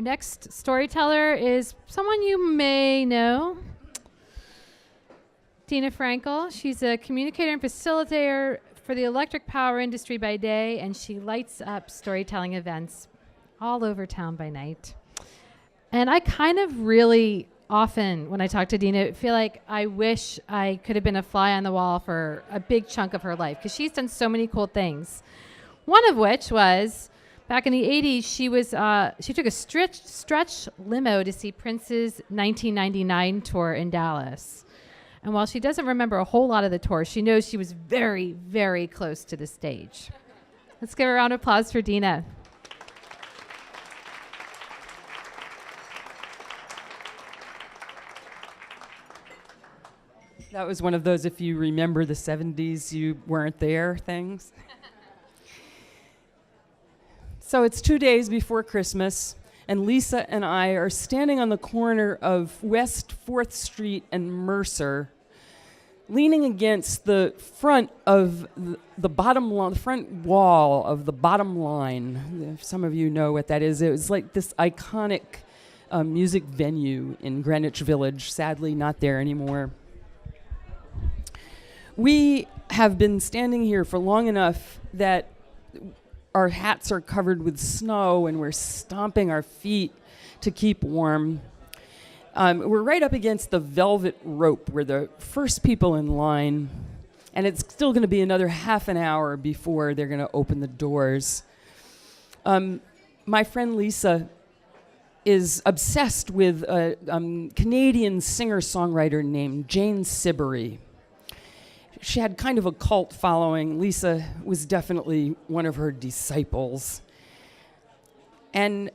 Our next storyteller is someone you may know, Deena Frankel. She's a communicator and facilitator for the electric power industry by day, and she lights up storytelling events all over town by night. And I kind of really often, when I talk to Deena, feel like I wish I could have been a fly on the wall for a big chunk of her life, because she's done so many cool things. One of which was, back in the 80s, she took a stretch limo to see Prince's 1999 tour in Dallas. And while she doesn't remember a whole lot of the tour, she knows she was very, very close to the stage. Let's give a round of applause for Deena. That was one of those, if you remember the 70s, you weren't there things. So it's 2 days before Christmas, and Lisa and I are standing on the corner of West 4th Street and Mercer, leaning against the front of the front wall of the Bottom Line. If some of you know what that is. It was like this iconic music venue in Greenwich Village, sadly not there anymore. We have been standing here for long enough that our hats are covered with snow and we're stomping our feet to keep warm. We're right up against the velvet rope. We're the first people in line, and it's still going to be another half an hour before they're going to open the doors. My friend Lisa is obsessed with a Canadian singer-songwriter named Jane Siberry. She had kind of a cult following. Lisa was definitely one of her disciples. And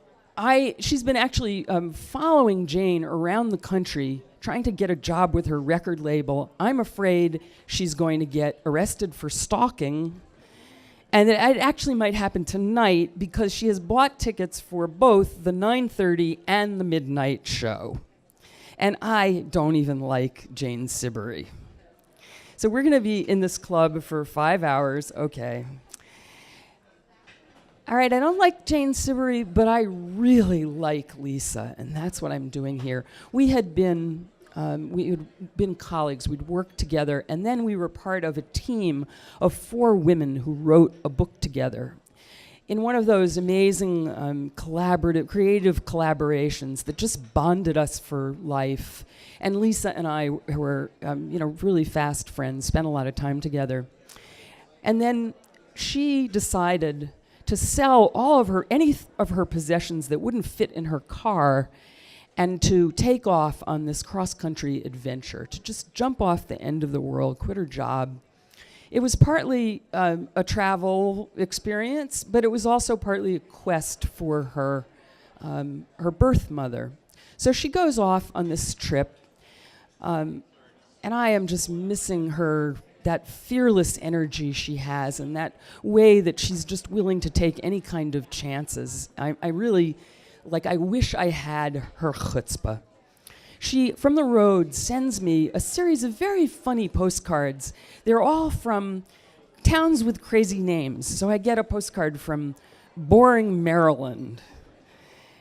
she's been actually following Jane around the country, trying to get a job with her record label. I'm afraid she's going to get arrested for stalking. And it actually might happen tonight because she has bought tickets for both the 9:30 and the midnight show. And I don't even like Jane Siberry. So we're going to be in this club for 5 hours. Okay. All right, I don't like Jane Siberry, but I really like Lisa, and that's what I'm doing here. We had been colleagues. We'd worked together, and then we were part of a team of 4 women who wrote a book together. In one of those amazing creative collaborations that just bonded us for life. And Lisa and I were, really fast friends, spent a lot of time together. And then she decided to sell any of her possessions that wouldn't fit in her car and to take off on this cross-country adventure, to just jump off the end of the world, quit her job. It was partly a travel experience, but it was also partly a quest for her birth mother. So she goes off on this trip, and I am just missing that fearless energy she has and that way that she's just willing to take any kind of chances. I really, I wish I had her chutzpah. She, from the road, sends me a series of very funny postcards. They're all from towns with crazy names. So I get a postcard from Boring, Maryland.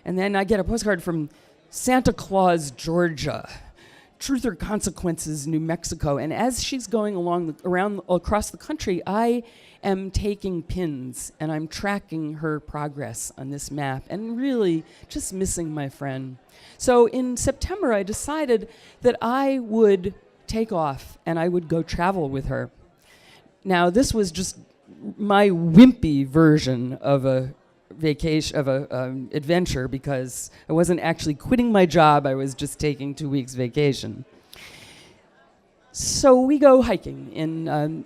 And then I get a postcard from Santa Claus, Georgia. Truth or Consequences, New Mexico. And as she's going across the country, I am taking pins and I'm tracking her progress on this map and really just missing my friend. So in September, I decided that I would take off and I would go travel with her. Now, this was just my wimpy version of a vacation, of a adventure, because I wasn't actually quitting my job. I was just taking 2 weeks vacation. So we go hiking in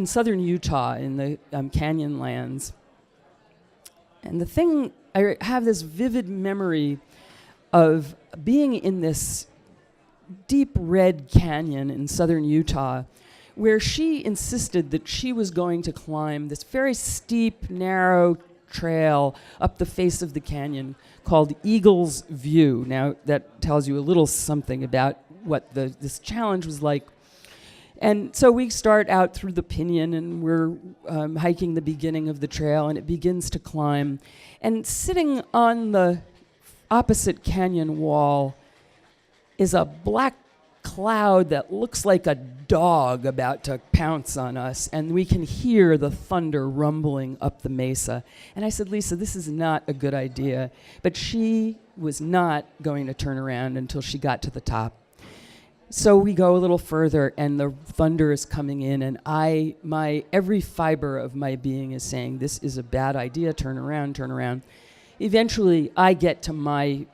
southern Utah in the Canyonlands. And the thing, I have this vivid memory of being in this deep red canyon in southern Utah, where she insisted that she was going to climb this very steep, narrow trail up the face of the canyon called Eagle's View. Now, that tells you a little something about what this challenge was like. And so we start out through the Pinyon, and we're hiking the beginning of the trail, and it begins to climb. And sitting on the opposite canyon wall is a black cloud that looks like a dog about to pounce on us, and we can hear the thunder rumbling up the mesa. And I said, Lisa, this is not a good idea. But she was not going to turn around until she got to the top. So we go a little further, and the thunder is coming in, and every fiber of my being is saying, this is a bad idea, turn around, turn around. Eventually, I get to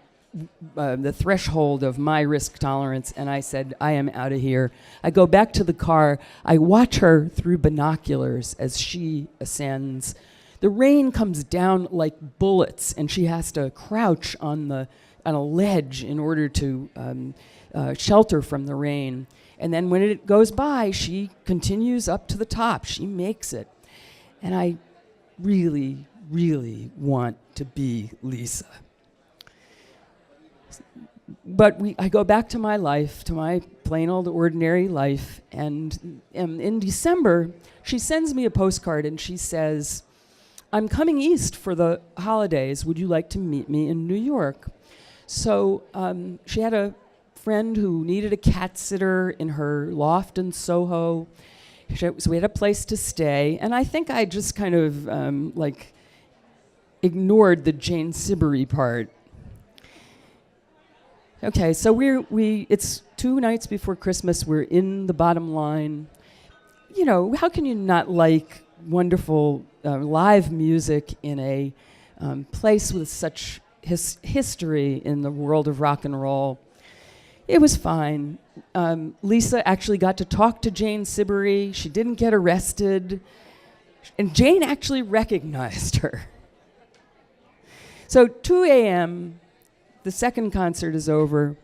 the threshold of my risk tolerance, and I said, I am out of here. I go back to the car. I watch her through binoculars as she ascends. The rain comes down like bullets, and she has to crouch on a ledge in order to shelter from the rain. And then when it goes by, she continues up to the top. She makes it. And I really, really want to be Lisa. But I go back to my life, to my plain old ordinary life, and in December, she sends me a postcard and she says, I'm coming east for the holidays. Would you like to meet me in New York? So she had a friend who needed a cat sitter in her loft in Soho. So we had a place to stay, and I think I just kind of ignored the Jane Siberry part. Okay, so it's 2 nights before Christmas. We're in the bottom line. You know, how can you not like wonderful live music in a place with such history in the world of rock and roll? It was fine. Lisa actually got to talk to Jane Siberry. She didn't get arrested. And Jane actually recognized her. So 2 a.m., the second concert is over.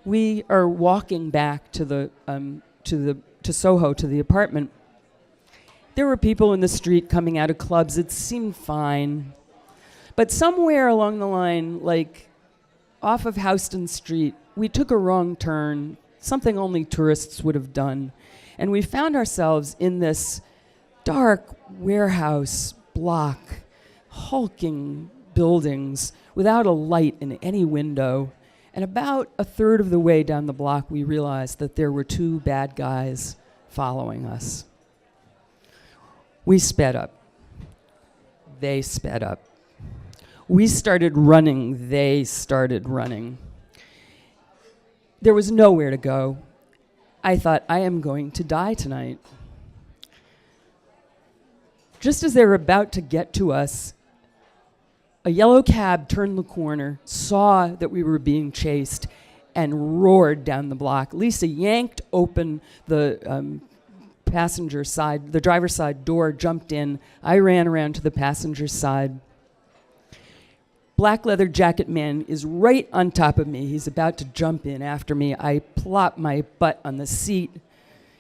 We are walking back to Soho, to the apartment. There were people in the street coming out of clubs. It seemed fine. But somewhere along the line, like off of Houston Street, we took a wrong turn, something only tourists would have done. And we found ourselves in this dark warehouse block, hulking buildings without a light in any window. And about a third of the way down the block, we realized that there were 2 bad guys following us. We sped up. They sped up. We started running. They started running. There was nowhere to go. I thought, I am going to die tonight. Just as they were about to get to us, a yellow cab turned the corner, saw that we were being chased, and roared down the block. Lisa yanked open the passenger side, the driver's side door, jumped in. I ran around to the passenger side. Black leather jacket man is right on top of me. He's about to jump in after me. I plop my butt on the seat.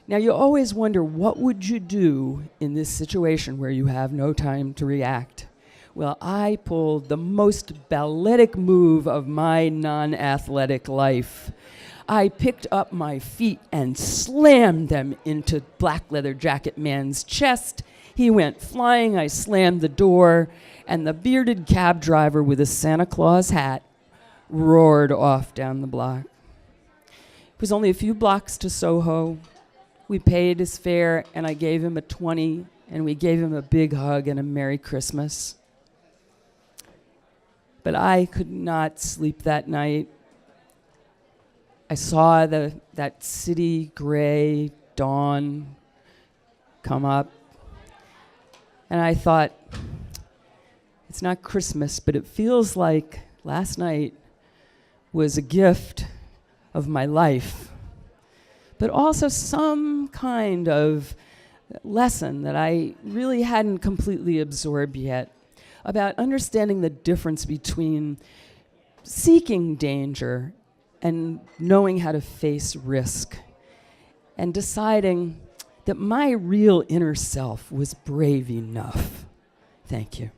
Now, you always wonder, what would you do in this situation where you have no time to react? Well, I pulled the most balletic move of my non-athletic life. I picked up my feet and slammed them into black leather jacket man's chest. He went flying. I slammed the door, and the bearded cab driver with a Santa Claus hat roared off down the block. It was only a few blocks to Soho. We paid his fare, and I gave him a 20, and we gave him a big hug and a Merry Christmas. But I could not sleep that night. I saw that city gray dawn come up, and I thought, it's not Christmas, but it feels like last night was a gift of my life, but also some kind of lesson that I really hadn't completely absorbed yet, about understanding the difference between seeking danger and knowing how to face risk, and deciding that my real inner self was brave enough. Thank you.